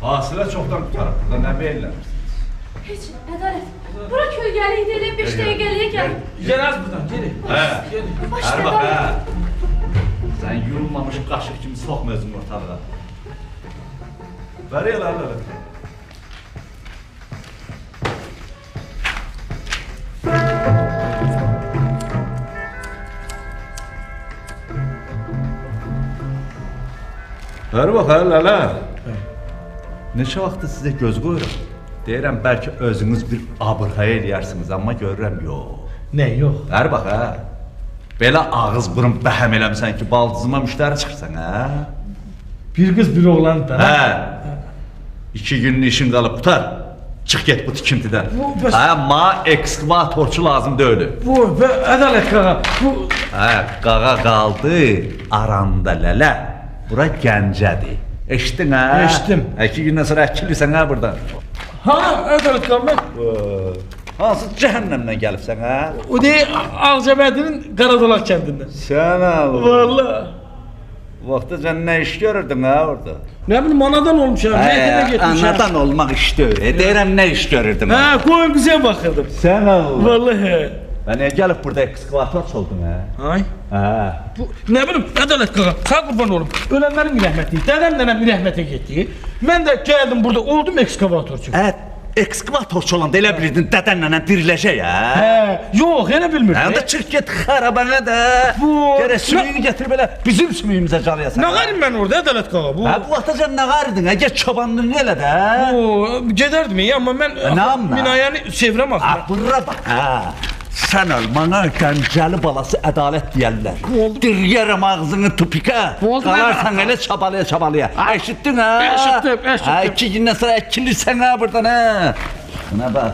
Hasilə çoxdan qutarıb, burada nə verirlər? Heç, Ədalət. Bura kölgəlik deyilən 5 dəqiqəliyə gəl. Gel az buradan, gel. Hə, Baş hər bax, Ədalət. hə. Sən yurulmamış qaşıq kimi soxma özünü ortalığa. Ver elə, elə. Ver bax, elə. Neçə vaxtdır sizə göz qoyuram. Deyirəm, bəlkə özünüz bir abırxaya eləyərsiniz, amma görürəm, yox. Ne yok. Ver bax, hə. Belə ağız burun bəhəm eləmsən ki, baldızıma müştəri çıxırsan, hə? Bir kız bir oğlan da. Hə. 2 günlük işin qalıb, qutar. Çıx get bu tikintidən. Bu bəs- Hə, ma ekskavatorçu lazım deyil. Bu be Adalet Kaka. Bu Hə, qağa qaldı aranda lələ. Bura Gəncədir. Eşitdin, hə? Eşitdim. 2 gündən sonra əkilirsən, hə, buradan. ha Adalet Kaka ben Hansı cəhənnəmdən gəlibsən, hə? o değil Alcabedi'nin Karadolak kendinden. Sən al. Vallahi. Vaxtıca nə iş görürdün, hə, orada? Ne bileyim anadan olmuşam. Zeytine gitmişim. Anadan olmaq iş deyil. Deyirəm, nə iş görürdün? Ha koyun güzel bakırdım. Sən al. Vallahi. Ben niye gelip burada ekskavator oldun, ha? Ay. Hə. Bu ne bileyim Adalet Kaka. Sağ kurban oğlum. Ölenlerin rahmeti. Dedem nenem rahmete gitti. Ben de geldim burada oldum ekskavatorçu. Ekskavatorçu olanda elə bilirdin dədənlə diriləcək, hə? He. Yok yine bilmiyorum. Həm də çıx get xarabana da. Bu- Gərək sümüyünü getir belə bizim sümüyümüzə calayasan. Ne varım ben orada Adalet Kaka? Bu. Hə, bu vaxtaca nə qardın, hə? Get çobanlığını elə də. O giderdim ya ama ben Ne anla? Minayanı sevrem Ha, aslında. bura bax, hə. Sən olmana Gəncəli balası ədalət deyərlər. oldu? Diryərəm ağzını tupika. Ne oldu Qalarsan ben? elə çabalaya. Eşitdin, hə? Eşitdim, eşitdim. Hə, 2 gündən sonra əkilirsən, hə, buradan, hə. Buna bax.